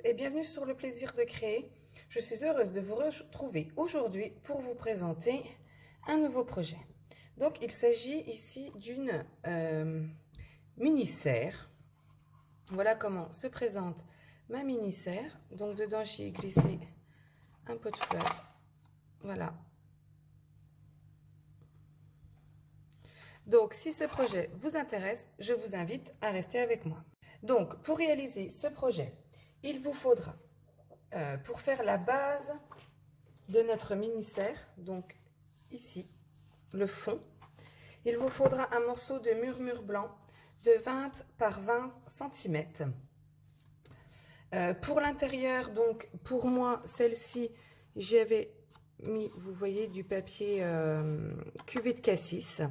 tous et bienvenue sur Le Plaisir de Créer. Je suis heureuse de vous retrouver aujourd'hui pour vous présenter un nouveau projet. Donc il s'agit ici d'une mini-serre. Voilà comment se présente ma mini-serre. Donc dedans j'y ai glissé un pot de fleurs. Voilà. Donc si ce projet vous intéresse, je vous invite à rester avec moi. Donc pour réaliser ce projet, il vous faudra, pour faire la base de notre mini-serre, donc ici, le fond, il vous faudra un morceau de murmure blanc de 20 par 20 cm. Pour l'intérieur, donc pour moi, celle-ci, j'avais mis, vous voyez, du papier cuvée de cassis.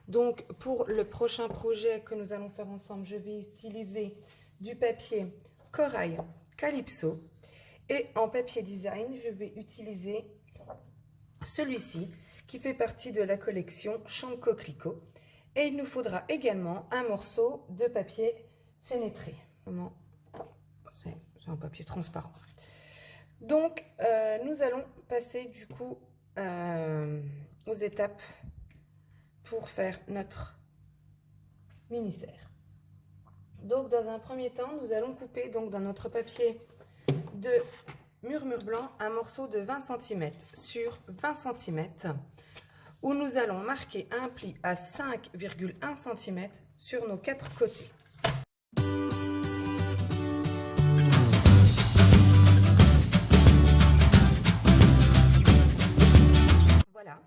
Donc pour le prochain projet que nous allons faire ensemble, je vais utiliser du papier corail Calypso et en papier design, je vais utiliser celui-ci qui fait partie de la collection Champ de Coquelicot. Et il nous faudra également un morceau de papier fenêtré. C'est un papier transparent. Donc, nous allons passer du coup aux étapes pour faire notre mini-serre. Donc, dans un premier temps, nous allons couper donc dans notre papier de murmure blanc un morceau de 20 cm sur 20 cm où nous allons marquer un pli à 5,1 cm sur nos 4 côtés. Voilà.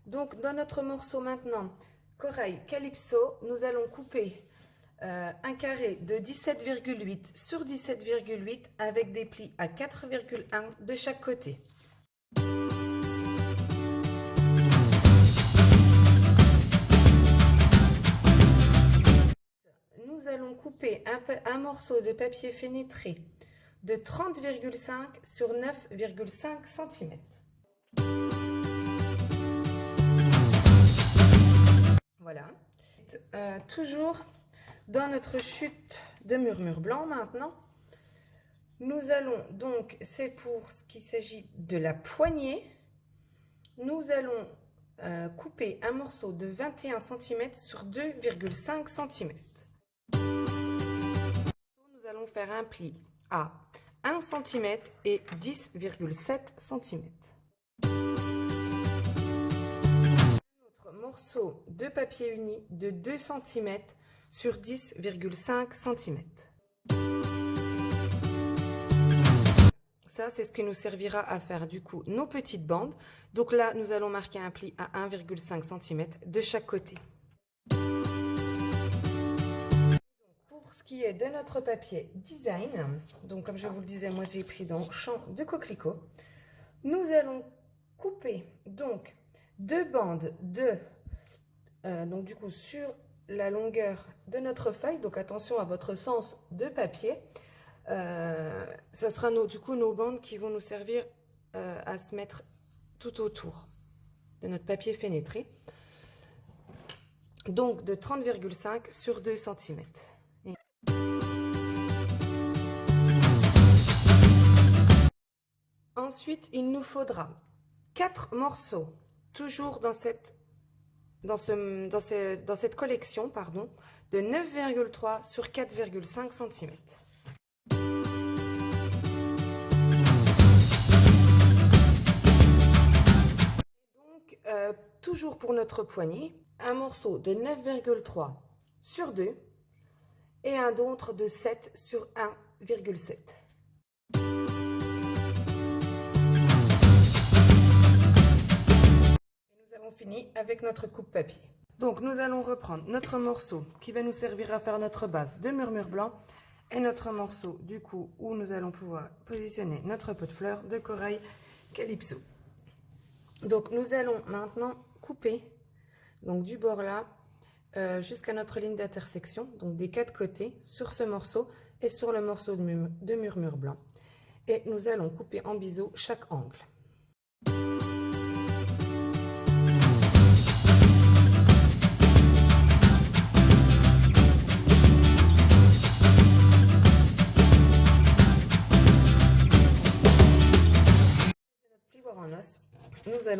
Donc, dans notre morceau maintenant, corail Calypso, nous allons couper un carré de 17,8 sur 17,8 avec des plis à 4,1 de chaque côté. Nous allons couper un morceau de papier fenêtré de 30,5 sur 9,5 cm. Voilà. Toujours dans notre chute de murmure blanc maintenant, nous allons donc, c'est pour ce qui s'agit de la poignée, nous allons couper un morceau de 21 cm sur 2,5 cm. Nous allons faire un pli à 1 cm et 10,7 cm. Morceau de papier uni de 2 cm sur 10,5 cm. Ça, c'est ce qui nous servira à faire du coup nos petites bandes. Donc là, nous allons marquer un pli à 1,5 cm de chaque côté. Pour ce qui est de notre papier design, donc comme je vous le disais, moi j'ai pris dans Champ de Coquelicot, nous allons couper donc deux bandes de donc du coup sur la longueur de notre feuille, donc attention à votre sens de papier, ça sera du coup nos bandes qui vont nous servir à se mettre tout autour de notre papier fenêtré, donc de 30,5 sur 2 cm. Ensuite, il nous faudra 4 morceaux, toujours dans cette collection, pardon, de 9,3 sur 4,5 cm. Donc, toujours pour notre poignée, un morceau de 9,3 sur 2 et un autre de 7 sur 1,7. Fini avec notre coupe papier. Donc nous allons reprendre notre morceau qui va nous servir à faire notre base de murmure blanc et notre morceau du coup où nous allons pouvoir positionner notre pot de fleurs de corail Calypso. Donc nous allons maintenant couper donc du bord là jusqu'à notre ligne d'intersection, donc des 4 côtés sur ce morceau et sur le morceau de murmure blanc, et nous allons couper en biseau chaque angle.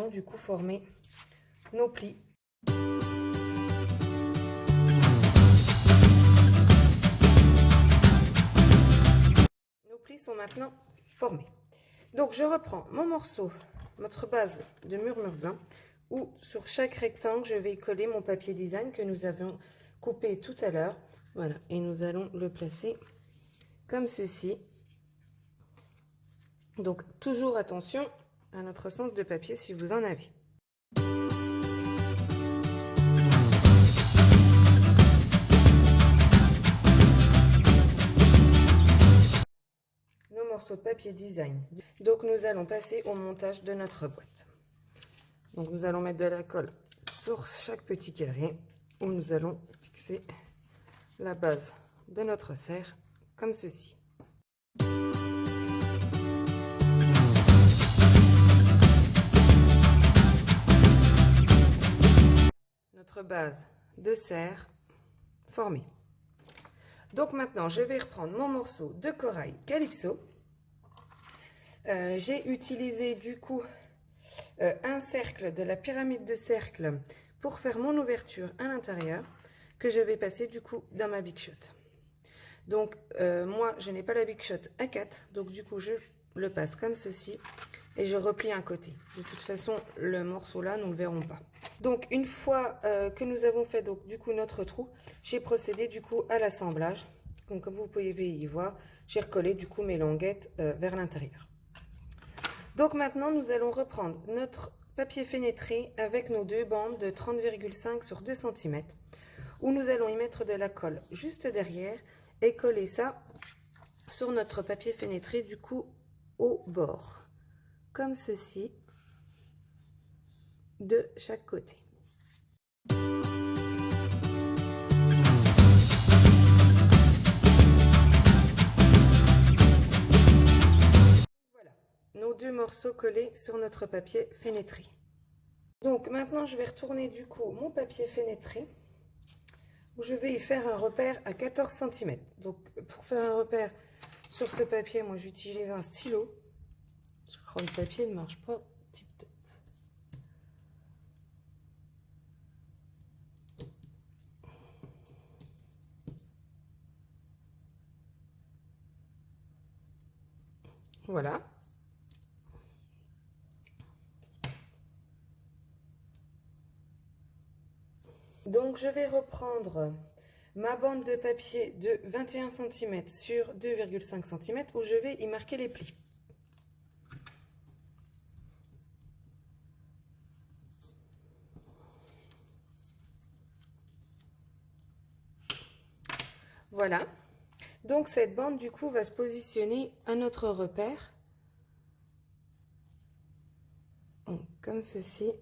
allons du coup former nos plis. Nos plis sont maintenant formés. Donc je reprends mon morceau, notre base de murmure blanc, où sur chaque rectangle, je vais coller mon papier design que nous avons coupé tout à l'heure. Voilà, et nous allons le placer comme ceci. Donc toujours attention à notre sens de papier si vous en avez. Nos morceaux de papier design. Donc nous allons passer au montage de notre boîte. Donc nous allons mettre de la colle sur chaque petit carré où nous allons fixer la base de notre serre comme ceci. Notre base de serre formée. Donc maintenant, je vais reprendre mon morceau de corail Calypso. J'ai utilisé du coup un cercle de la pyramide de cercle pour faire mon ouverture à l'intérieur que je vais passer du coup dans ma Big Shot. Donc moi, je n'ai pas la Big Shot à 4, donc du coup, je le passe comme ceci et je replie un côté. De toute façon, le morceau là, nous ne le verrons pas. Donc une fois que nous avons fait donc du coup notre trou, j'ai procédé du coup à l'assemblage. Donc comme vous pouvez y voir, j'ai recollé du coup mes languettes vers l'intérieur. Donc maintenant nous allons reprendre notre papier fenêtré avec nos deux bandes de 30,5 sur 2 cm où nous allons y mettre de la colle juste derrière et coller ça sur notre papier fenêtré du coup au bord comme ceci de chaque côté. Voilà, nos deux morceaux collés sur notre papier fenêtré. Donc maintenant je vais retourner du coup mon papier fenêtré où je vais y faire un repère à 14 cm. Donc pour faire un repère sur ce papier, moi j'utilise un stylo. Je crois que le papier ne marche pas tip top. Voilà. Donc je vais reprendre ma bande de papier de 21 cm sur 2,5 cm où je vais y marquer les plis. Voilà. Donc cette bande du coup va se positionner à notre repère. Donc, comme ceci.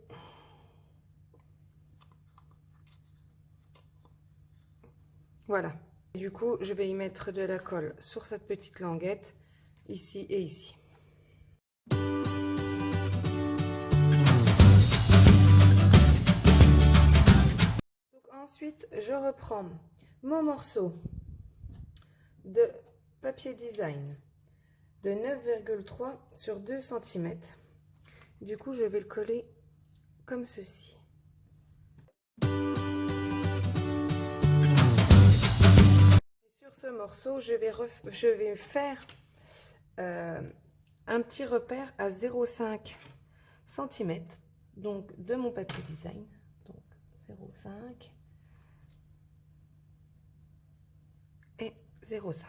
Voilà. Du coup, je vais y mettre de la colle sur cette petite languette, ici et ici. Donc, ensuite, je reprends mon morceau de papier design de 9,3 sur 2 cm. Du coup, je vais le coller comme ceci. Sur ce morceau, je vais faire un petit repère à 0,5 cm donc de mon papier design. Donc 0,5 et 0,5.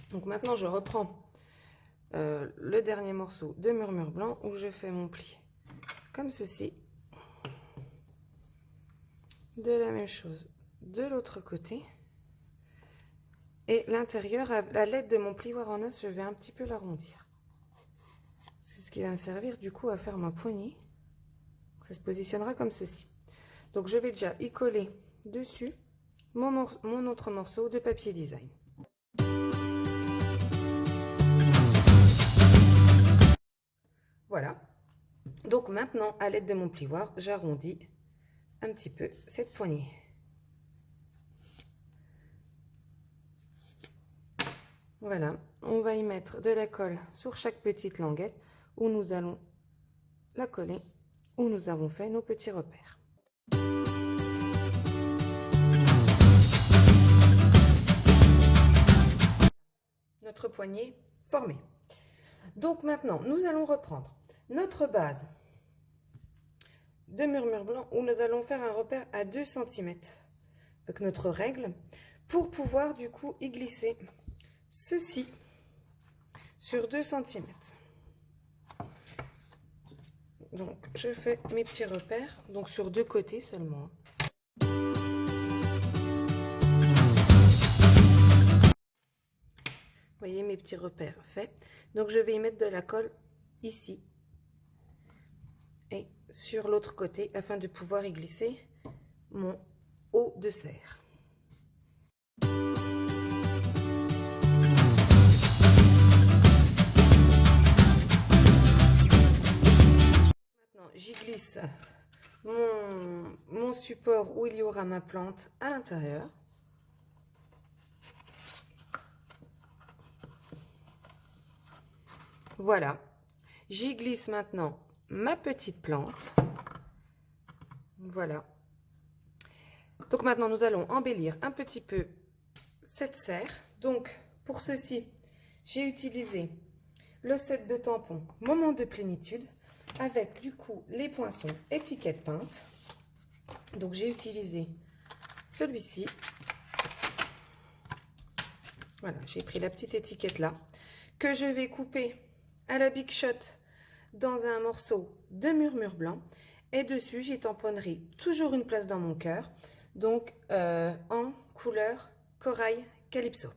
Donc maintenant, je reprends le dernier morceau de murmure blanc où je fais mon pli comme ceci. De la même chose de l'autre côté. Et l'intérieur, à l'aide de mon plioir en os, je vais un petit peu l'arrondir. C'est ce qui va me servir du coup à faire ma poignée. Ça se positionnera comme ceci. Donc je vais déjà y coller dessus mon autre morceau de papier design. Voilà. Donc maintenant, à l'aide de mon plioir, j'arrondis un petit peu cette poignée. Voilà, on va y mettre de la colle sur chaque petite languette où nous allons la coller où nous avons fait nos petits repères. Notre poignée formée. Donc maintenant, nous allons reprendre notre base de murmure blanc où nous allons faire un repère à 2 cm avec notre règle pour pouvoir du coup y glisser ceci sur 2 cm. Donc je fais mes petits repères, donc sur 2 côtés seulement. Vous voyez mes petits repères faits. Donc je vais y mettre de la colle ici et sur l'autre côté afin de pouvoir y glisser mon haut de serre. Maintenant j'y glisse mon support où il y aura ma plante à l'intérieur. Voilà, j'y glisse maintenant ma petite plante. Voilà. Donc maintenant, nous allons embellir un petit peu cette serre. Donc, pour ceci, j'ai utilisé le set de tampons Moment de plénitude avec du coup les poinçons étiquette peinte. Donc, j'ai utilisé celui-ci. Voilà, j'ai pris la petite étiquette là que je vais couper à la Big Shot dans un morceau de murmure blanc et dessus j'y tamponnerai toujours une place dans mon cœur, donc en couleur corail calypso.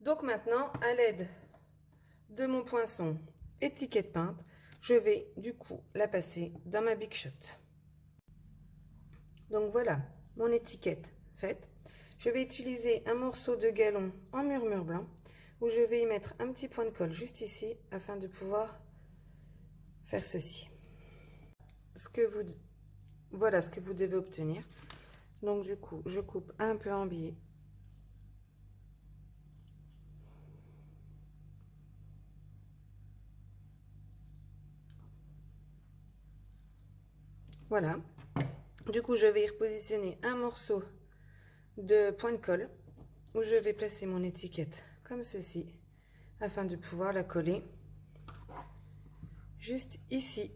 Donc maintenant, à l'aide de mon poinçon étiquette peinte, je vais du coup la passer dans ma Big Shot. Donc voilà mon étiquette faite. Je vais utiliser un morceau de galon en murmure blanc où je vais y mettre un petit point de colle juste ici afin de pouvoir faire ceci. Voilà ce que vous devez obtenir. Donc du coup, je coupe un peu en biais. Voilà. Du coup, je vais y repositionner un morceau de point de colle où je vais placer mon étiquette comme ceci afin de pouvoir la coller juste ici.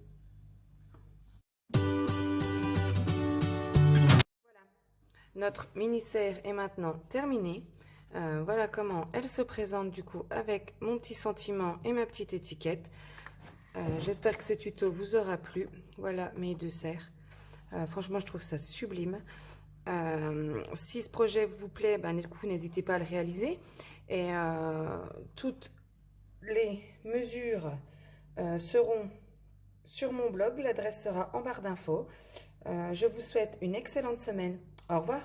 Voilà, notre mini serre est maintenant terminée. Voilà comment elle se présente du coup avec mon petit sentiment et ma petite étiquette. J'espère que ce tuto vous aura plu. Voilà mes 2 serres. Franchement, je trouve ça sublime. Si ce projet vous plaît, du coup, n'hésitez pas à le réaliser. Et toutes les mesures seront sur mon blog. L'adresse sera en barre d'infos. Je vous souhaite une excellente semaine. Au revoir.